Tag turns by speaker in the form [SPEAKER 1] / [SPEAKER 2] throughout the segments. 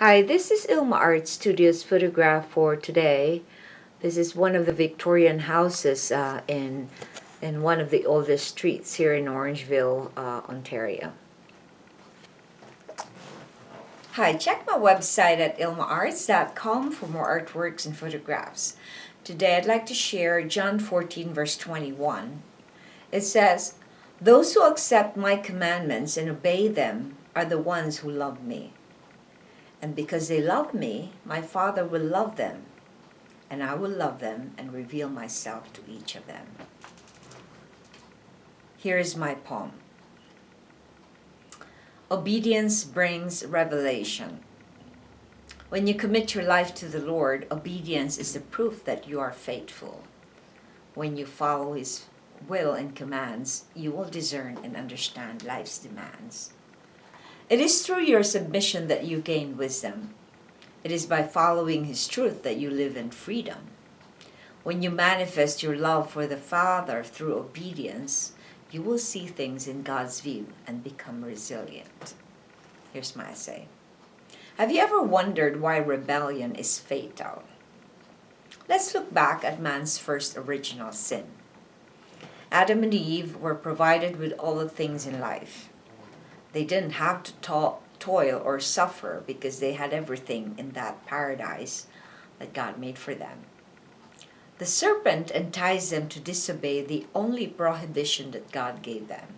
[SPEAKER 1] Hi, this is Ilma Art Studios photograph for today. This is one of the Victorian houses in one of the oldest streets here in Orangeville, Ontario. Hi, check my website at ilmaarts.com for more artworks and photographs. Today I'd like to share John 14 verse 21. It says, "Those who accept my commandments and obey them are the ones who love me. And because they love me, my Father will love them, and I will love them and reveal myself to each of them." Here is my poem. Obedience brings revelation. When you commit your life to the Lord, obedience is the proof that you are faithful. When you follow His will and commands, you will discern and understand life's demands. It is through your submission that you gain wisdom. It is by following His truth that you live in freedom. When you manifest your love for the Father through obedience, you will see things in God's view and become resilient. Here's my essay. Have you ever wondered why rebellion is fatal? Let's look back at man's first original sin. Adam and Eve were provided with all the things in life. They didn't have to toil or suffer because they had everything in that paradise that God made for them. The serpent enticed them to disobey the only prohibition that God gave them.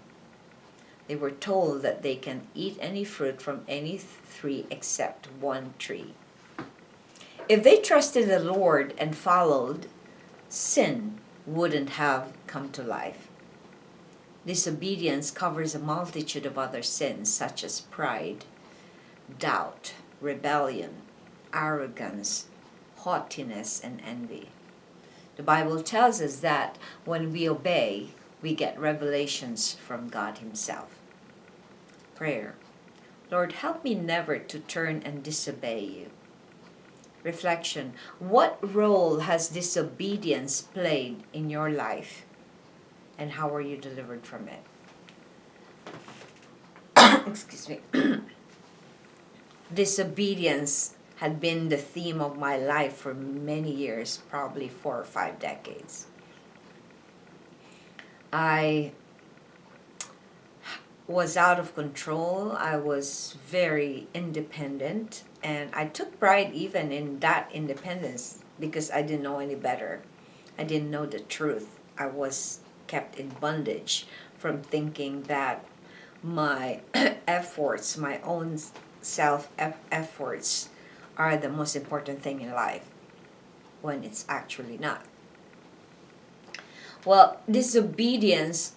[SPEAKER 1] They were told that they can eat any fruit from any tree except one tree. If they trusted the Lord and followed, sin wouldn't have come to life. Disobedience covers a multitude of other sins such as pride, doubt, rebellion, arrogance, haughtiness, and envy. The Bible tells us that when we obey, we get revelations from God Himself. Prayer. Lord, help me never to turn and disobey You. Reflection. What role has disobedience played in your life? And how were you delivered from it? Excuse me. Disobedience had been the theme of my life for many years, probably 4 or 5 decades. I was out of control. I was very independent, and I took pride even in that independence because I didn't know any better. I didn't know the truth. I was kept in bondage from thinking that my efforts, my own self-efforts, are the most important thing in life, when it's actually not. Well, disobedience,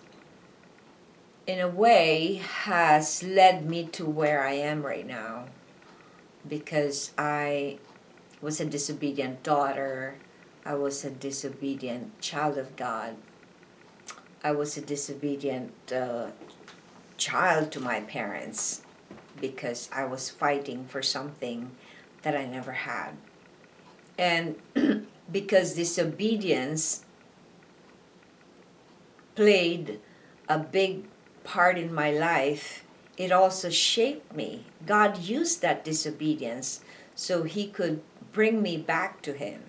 [SPEAKER 1] in a way, has led me to where I am right now, because I was a disobedient daughter, I was a disobedient child of God, I was a disobedient child to my parents because I was fighting for something that I never had. And because disobedience played a big part in my life, it also shaped me. God used that disobedience so He could bring me back to Him.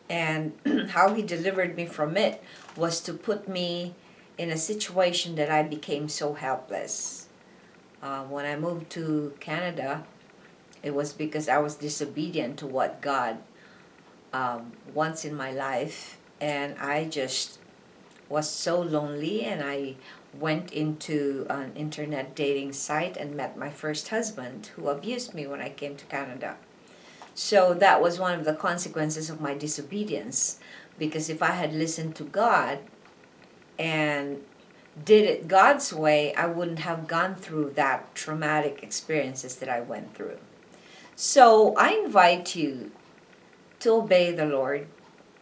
[SPEAKER 1] And how He delivered me from it was to put me in a situation that I became so helpless. When I moved to Canada, it was because I was disobedient to what God wants in my life, and I just was so lonely, and I went into an internet dating site and met my first husband, who abused me when I came to Canada. So that was one of the consequences of my disobedience, because if I had listened to God and did it God's way, I wouldn't have gone through that traumatic experiences that I went through. So I invite you to obey the Lord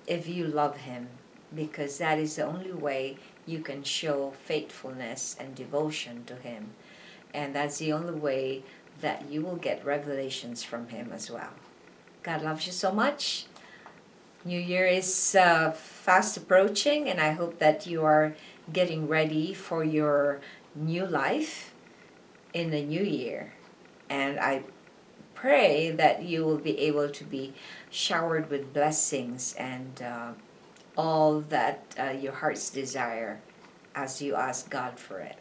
[SPEAKER 1] if you love Him, because that is the only way you can show faithfulness and devotion to Him. And that's the only way that you will get revelations from Him as well. God loves you so much. New Year is fast approaching, and I hope that you are getting ready for your new life in the new year. And I pray that you will be able to be showered with blessings and all that your heart's desire as you ask God for it.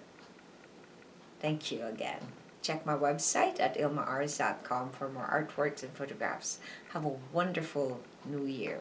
[SPEAKER 1] Thank you again. Check my website at ilmaars.com for more artworks and photographs. Have a wonderful new year.